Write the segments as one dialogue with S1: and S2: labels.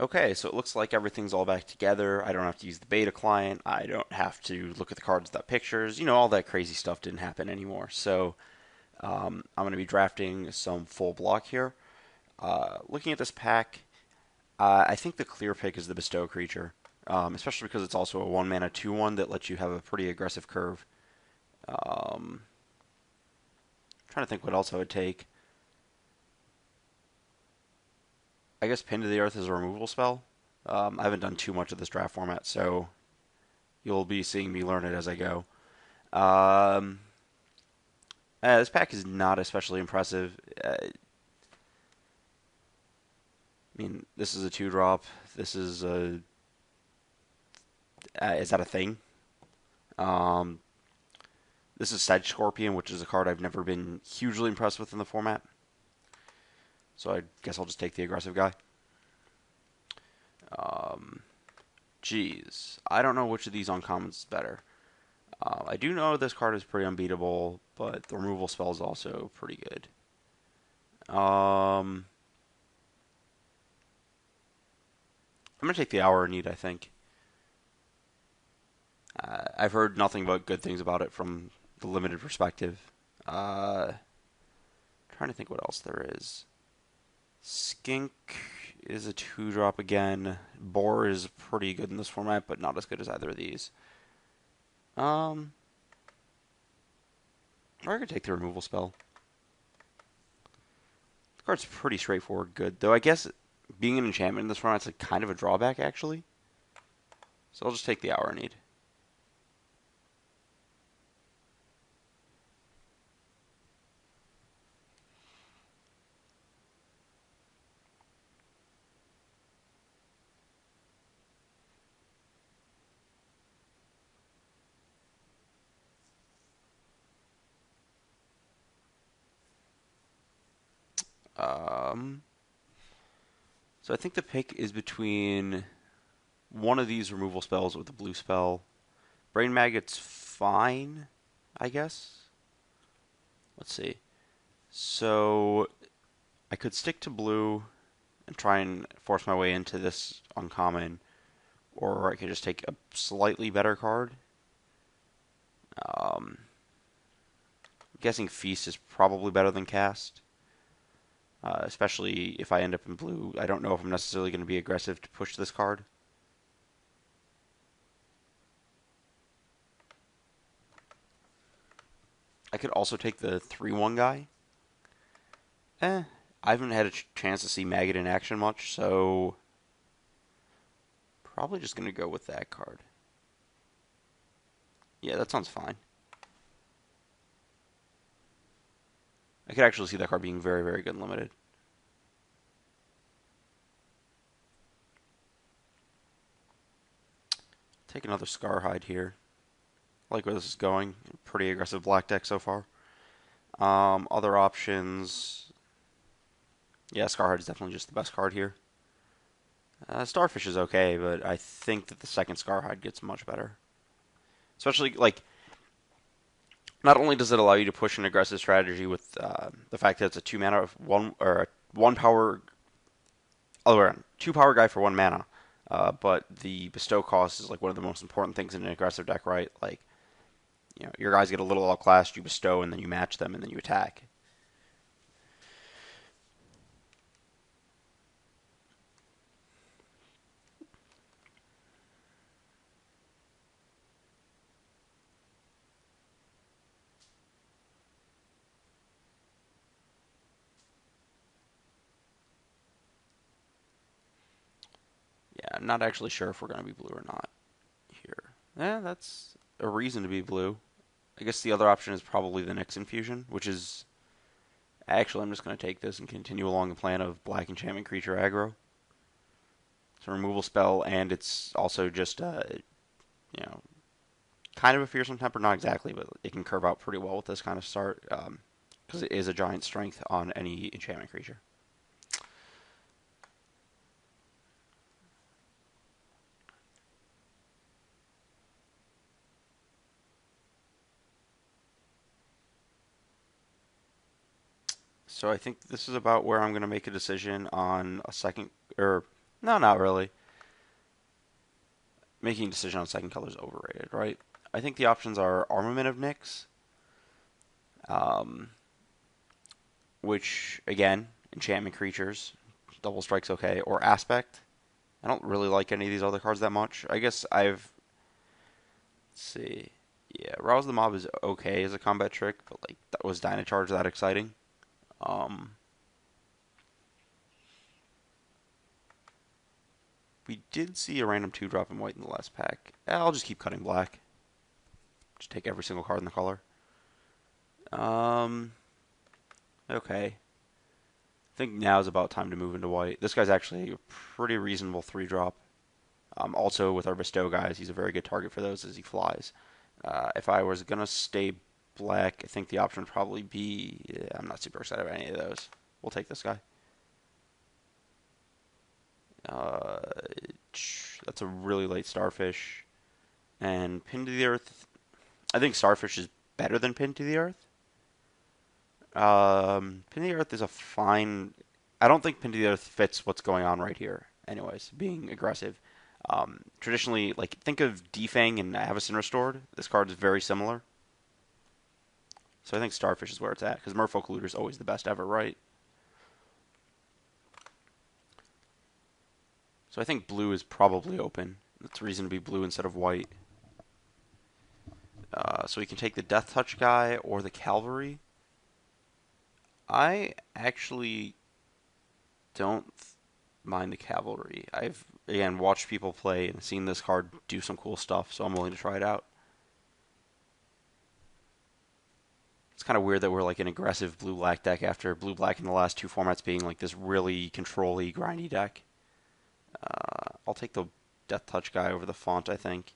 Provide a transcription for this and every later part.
S1: Okay, so it looks like everything's all back together. I don't have to use the beta client. I don't have to look at the cards without pictures. All that crazy stuff didn't happen anymore. So I'm going to be drafting some full block here. Looking at this pack, I think the clear pick is the Bestow creature, especially because it's also a 1 mana 2/1 that lets you have a pretty aggressive curve. Um, Trying to think what else I would take. I guess Pin to the Earth is a removal spell. I haven't done too much of this draft format, so you'll be seeing me learn it as I go. Um, this pack is not especially impressive. This is a 2 drop. This is a. Is that a thing? Um, this is Sedge Scorpion, which is a card I've never been hugely impressed with in the format. So I guess I'll just take the aggressive guy. Um, Geez, I don't know which of these uncommons is better. I do know this card is pretty unbeatable, but the removal spell is also pretty good. I'm gonna take the Hour of Need, I think. I've heard nothing but good things about it from the limited perspective. Uh, Trying to think what else there is. Skink is a 2 drop again. Boar is pretty good in this format, but not as good as either of these. Um, or I could take the removal spell. The card's pretty straightforward good, though I guess being an enchantment in this format's like kind of a drawback, actually. So I'll just take the Hour Need. Um, so I think the pick is between one of these removal spells with the blue spell. Brain Maggot's fine, I guess. Let's see. So I could stick to blue and try and force my way into this uncommon, or I could just take a slightly better card. I'm guessing Feast is probably better than Cast, especially if I end up in blue. I don't know if I'm necessarily going to be aggressive to push this card. I could also take the 3/1 guy. I haven't had a chance to see Maggot in action much, so probably just going to go with that card. Yeah, that sounds fine. I could actually see that card being very, very good and limited. Take another Scarhide here. I like where this is going. Pretty aggressive black deck so far. Other options. Yeah, Scarhide is definitely just the best card here. Starfish is okay, but I think that the second Scarhide gets much better. Especially, like, not only does it allow you to push an aggressive strategy with the fact that it's a 2 mana of one or a 1 power, other 2 power guy for 1 mana, but the bestow cost is like one of the most important things in an aggressive deck, right? Like, your guys get a little outclassed, you bestow, and then you match them, and then you attack. Yeah, I'm not actually sure if we're going to be blue or not here. That's a reason to be blue. I guess the other option is probably the Nyx Infusion, which is actually I'm just going to take this and continue along the plan of black enchantment creature aggro. It's a removal spell, and it's also just you know kind of a fearsome temper, not exactly, but it can curve out pretty well with this kind of start because it is a giant strength on any enchantment creature. So I think this is about where I'm going to make a decision on a second or No, not really. Making a decision on second color is overrated, right? I think the options are Armament of Nyx, um, which, again, enchantment creatures, double strike's okay, or Aspect. I don't really like any of these other cards that much. I guess let's see. Yeah, Rouse the Mob is okay as a combat trick, but like, that was Dynacharge that exciting? Um, we did see a random 2-drop in white in the last pack. I'll just keep cutting black. Just take every single card in the color. Um, okay. I think now is about time to move into white. This guy's actually a pretty reasonable 3-drop. Also, with our Bestow guys, he's a very good target for those as he flies. If I was going to stay black, I think the option would probably be... Yeah, I'm not super excited about any of those. We'll take this guy. Uh, that's a really late Starfish. And Pin to the Earth, I think Starfish is better than Pin to the Earth. Pin to the Earth is a fine. I don't think Pin to the Earth fits what's going on right here. Anyways, being aggressive. Traditionally, like think of Defang and Avacyn Restored. This card is very similar. So I think Starfish is where it's at because Merfolk Looter is always the best ever, right? So I think blue is probably open. That's reason to be blue instead of white. So we can take the Death Touch guy or the Cavalry. I actually don't mind the Cavalry. I've, again, watched people play and seen this card do some cool stuff, so I'm willing to try it out. It's kind of weird that we're like an aggressive blue-black deck after blue-black in the last two formats being like this really control-y, grindy deck. I'll take the Death Touch guy over the Font, I think.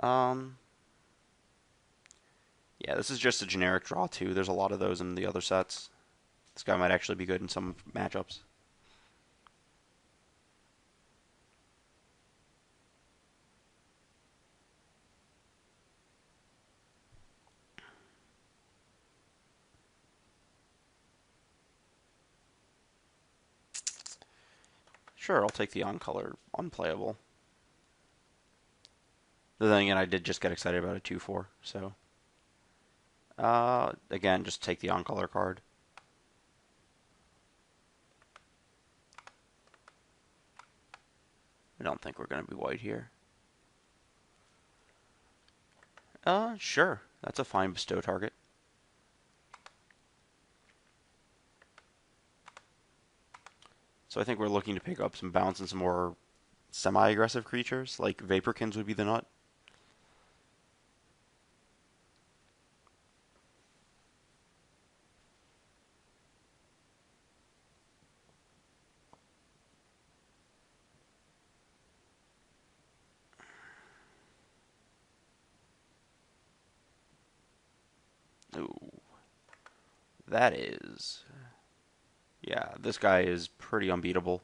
S1: Um, yeah, this is just a generic draw, too. There's a lot of those in the other sets. This guy might actually be good in some matchups. Sure, I'll take the on-color unplayable. But then again, I did just get excited about a 2-4, so... again, just take the on-color card. I don't think we're going to be white here. Sure. That's a fine bestow target. So I think we're looking to pick up some bounce and some more semi-aggressive creatures, like Vaporkins would be the nut. Ooh, that is... Yeah, this guy is pretty unbeatable.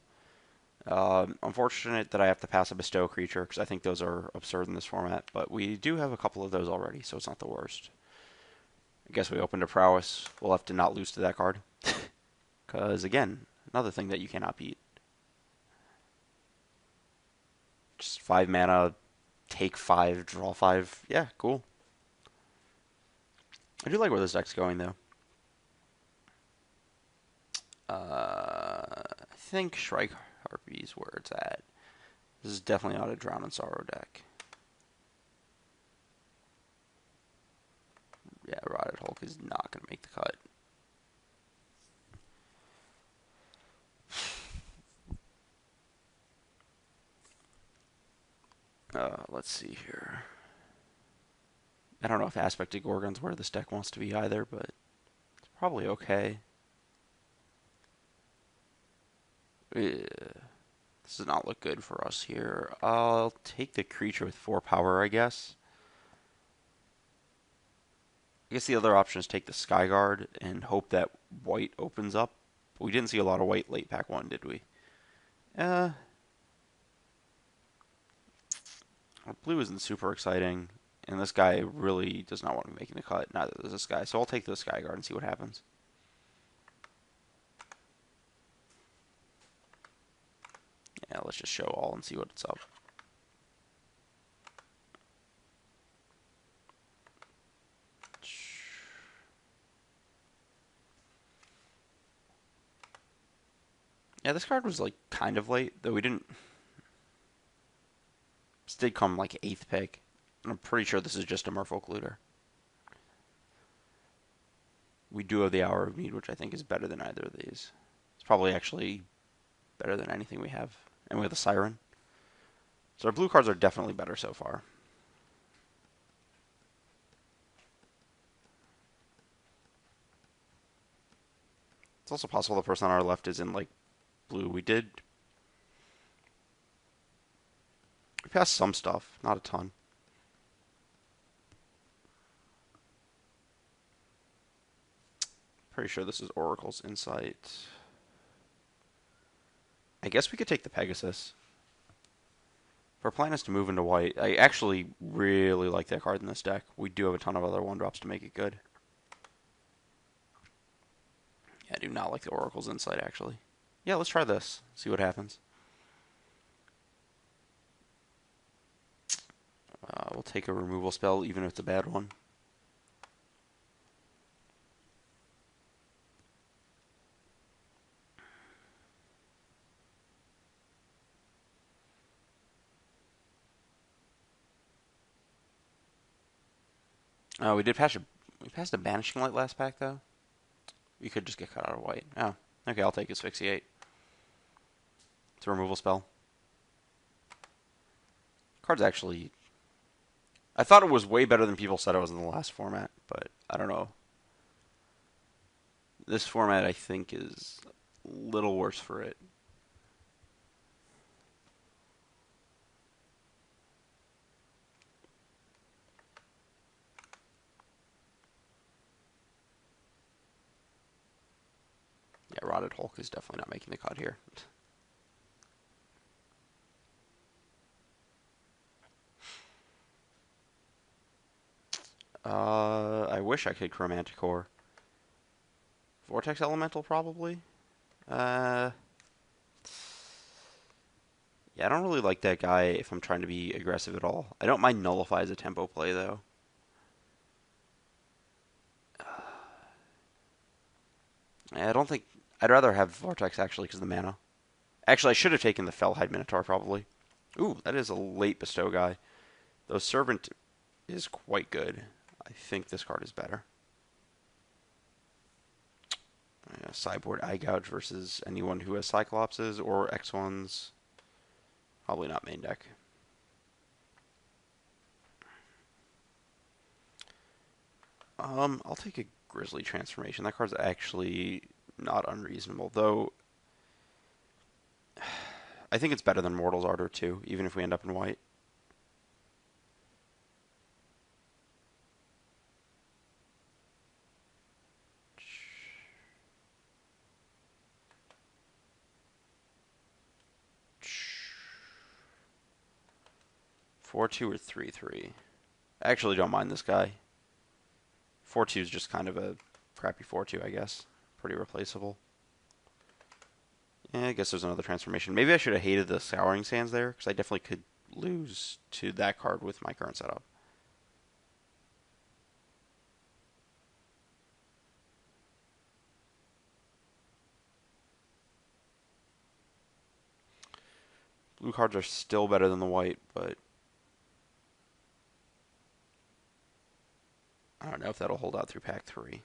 S1: Unfortunate that I have to pass a bestow creature, because I think those are absurd in this format, but we do have a couple of those already, so it's not the worst. I guess we opened a prowess. We'll have to not lose to that card. Because, again, another thing that you cannot beat. Just 5 mana, take 5, draw 5. Yeah, cool. I do like where this deck's going, though. I think Shrike Harpy is where it's at. This is definitely not a Drown in Sorrow deck. Yeah, Rotted Hulk is not going to make the cut. Let's see here. I don't know if Aspected Gorgon's where this deck wants to be either, but it's probably okay. Yeah. This does not look good for us here. I'll take the creature with 4 power, I guess. I guess the other option is take the Skyguard and hope that white opens up. But we didn't see a lot of white late pack 1, did we? Blue isn't super exciting, and this guy really does not want to be making the cut. Neither does this guy, so I'll take the Skyguard and see what happens. let's just show all and see what's up. Yeah, this card was like kind of late, though we didn't. This did come like 8th pick. And I'm pretty sure this is just a Merfolk Looter. We do have the Hour of Need, which I think is better than either of these. It's probably actually better than anything we have. And we have the Siren. So our blue cards are definitely better so far. It's also possible the person on our left is in like blue. We passed some stuff, not a ton. Pretty sure this is Oracle's Insight. I guess we could take the Pegasus. If our plan is to move into white, I actually really like that card in this deck. We do have a ton of other 1-drops to make it good. Yeah, I do not like the Oracle's Insight, actually. Yeah, let's try this. See what happens. We'll take a removal spell, even if it's a bad one. We passed a Banishing Light last pack, though. We could just get cut out of white. Oh, okay, I'll take Asphyxiate. It's a removal spell. Card's actually... I thought it was way better than people said it was in the last format, but I don't know. This format, I think, is a little worse for it. Yeah, Rotted Hulk is definitely not making the cut here. I wish I could Chromanticore. Vortex Elemental, probably? Yeah, I don't really like that guy if I'm trying to be aggressive at all. I don't mind Nullify as a tempo play, though. I don't think... I'd rather have Vortex, actually, because of the mana. Actually, I should have taken the Fellhide Minotaur, probably. Ooh, that is a late bestow guy. Though Servant is quite good. I think this card is better. Sideboard Eye Gouge versus anyone who has Cyclopses or X1s. Probably not main deck. I'll take a Grizzly Transformation. That card's actually not unreasonable, though. I think it's better than Mortal's Ardor too, even if we end up in white. Four two or 3/3. I actually don't mind this guy. 4/2 is just kind of a crappy 4/2, I guess. Pretty replaceable. Yeah, I guess there's another transformation. Maybe I should have hated the Scouring Sands there, because I definitely could lose to that card with my current setup. Blue cards are still better than the white, but I don't know if that'll hold out through pack 3.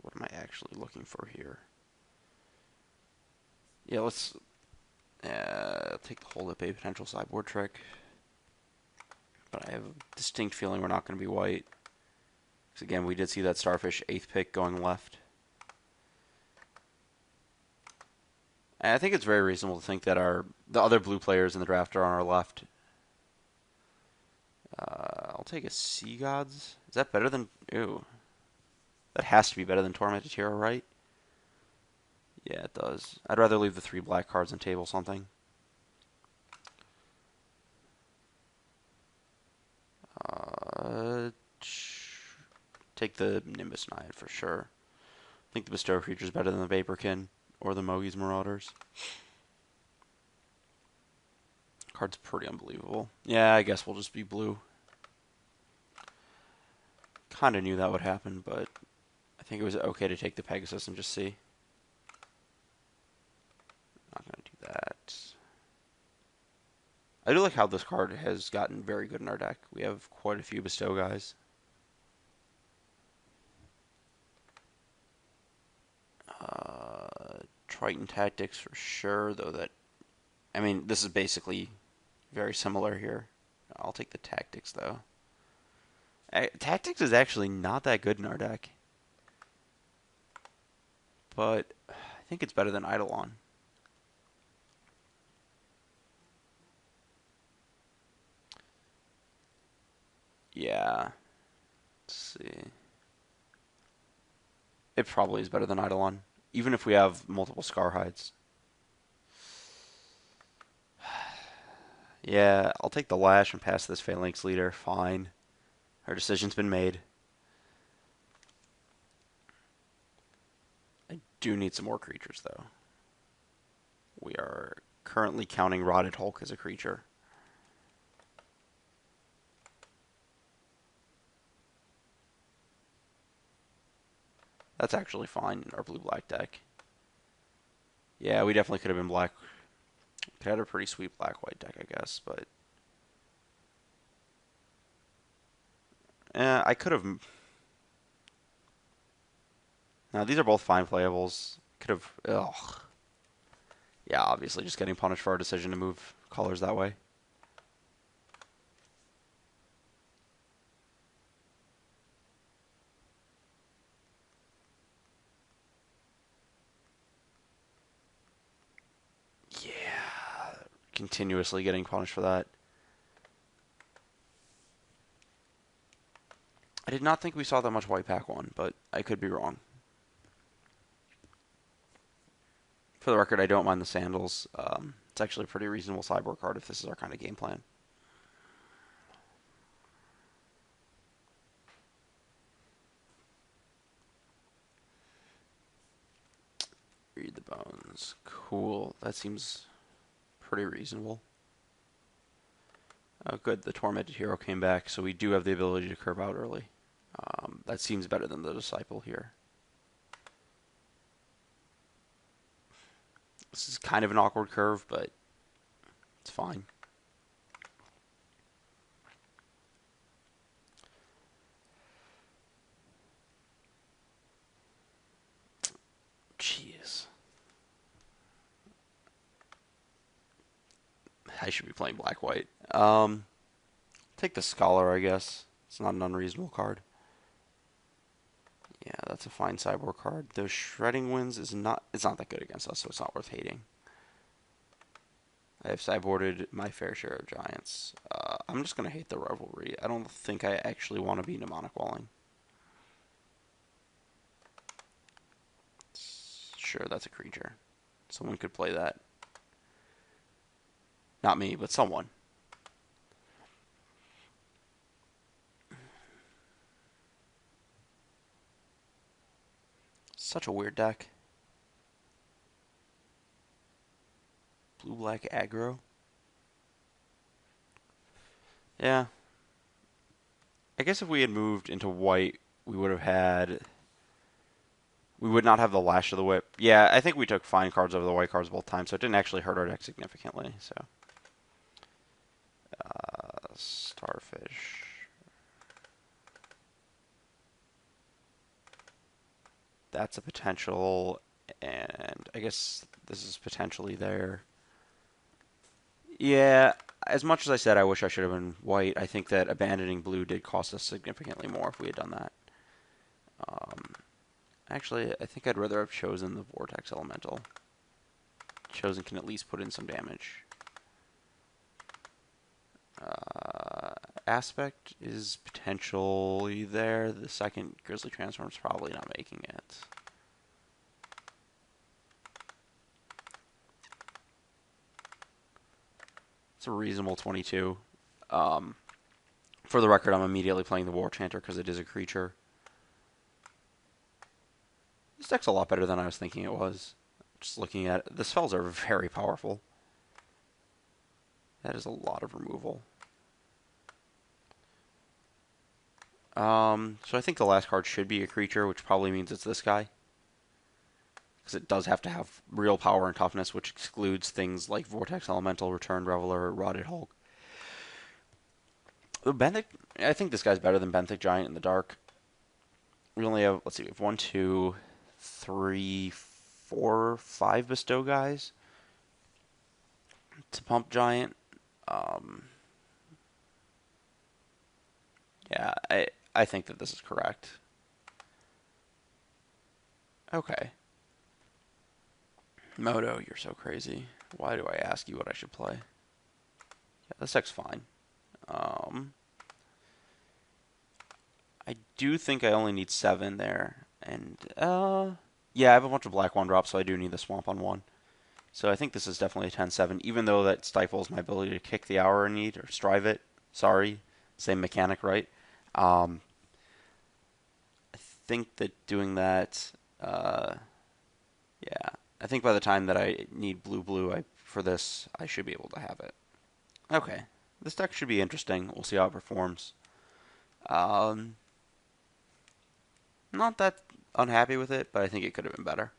S1: What am I actually looking for here? Yeah, let's take the hold up a potential sideboard trick. But I have a distinct feeling we're not going to be white. Because again, we did see that Starfish 8th pick going left. And I think it's very reasonable to think that the other blue players in the draft are on our left. I'll take a Sea Gods. Is that better than... Ew. That has to be better than Tormented Hero, right? Yeah, it does. I'd rather leave the 3 black cards and table something. Uh, take the Nimbus Naiad for sure. I think the Bestow creature is better than the Vaporkin or the Mogi's Marauders. Card's pretty unbelievable. Yeah, I guess we'll just be blue. Kind of knew that would happen, but I think it was okay to take the Pegasus and just see. Not going to do that. I do like how this card has gotten very good in our deck. We have quite a few Bestow guys. Triton Tactics for sure, though that... I mean, this is basically very similar here. I'll take the Tactics, though. Tactics is actually not that good in our deck. But I think it's better than Eidolon. Yeah. Let's see. It probably is better than Eidolon, even if we have multiple Scarhides. Yeah, I'll take the Lash and pass this Phalanx Leader. Fine. Our decision's been made. I do need some more creatures, though. We are currently counting Rotted Hulk as a creature. That's actually fine in our blue-black deck. Yeah, we definitely could have been black. Could have had a pretty sweet black-white deck, I guess, but... I could have... Now, these are both fine playables. Could have... Ugh. Yeah, obviously, just getting punished for our decision to move colors that way. Yeah, continuously getting punished for that. I did not think we saw that much white pack one, but I could be wrong. For the record, I don't mind the sandals. It's actually a pretty reasonable sideboard card if this is our kind of game plan. Read the bones. Cool. That seems pretty reasonable. Oh, good. The Tormented Hero came back, so we do have the ability to curve out early. That seems better than the Disciple here. This is kind of an awkward curve, but it's fine. Jeez. I should be playing black-white. Take the Scholar, I guess. It's not an unreasonable card. Yeah, that's a fine sideboard card. The Shredding Winds is not... It's not that good against us, so it's not worth hating. I have sideboarded my fair share of Giants. I'm just going to hate the Revelry. I don't think I actually want to be Mnemonic Walling. Sure, that's a creature. Someone could play that. Not me, but someone. Such a weird deck. Blue-black aggro. Yeah. I guess if we had moved into white, we would have had... We would not have the Lash of the Whip. Yeah, I think we took fine cards over the white cards both times, so it didn't actually hurt our deck significantly. So, Starfish. That's a potential, and I guess this is potentially there. Yeah, as much as I said I wish I should have been white, I think that abandoning blue did cost us significantly more if we had done that. Actually, I think I'd rather have chosen the Vortex Elemental. Chosen can at least put in some damage. Aspect is potentially there. The second Grizzly Transform is probably not making it. It's a reasonable 22. Um, for the record, I'm immediately playing the War Chanter because it is a creature. This deck's a lot better than I was thinking it was. Just looking at it, the spells are very powerful. That is a lot of removal. So I think the last card should be a creature, which probably means it's this guy. Because it does have to have real power and toughness, which excludes things like Vortex Elemental, Returned Reveler, Rotted Hulk. Benthic, I think this guy's better than Benthic Giant in the dark. We only have, let's see, we have 1, 2, 3, 4, 5 Bestow guys to pump Giant. Um, yeah, I think that this is correct. Okay. Moto, you're so crazy. Why do I ask you what I should play? Yeah, this deck's fine. I do think I only need 7 there. And, yeah, I have a bunch of black 1-drops, so I do need the Swamp on 1. So I think this is definitely a 10-7, even though that stifles my ability to kick the Hour I need, or strive it. Sorry. Same mechanic, right? I think that doing that, yeah. I think by the time that I need blue for this, I should be able to have it. Okay. This deck should be interesting. We'll see how it performs. Not that unhappy with it, but I think it could have been better.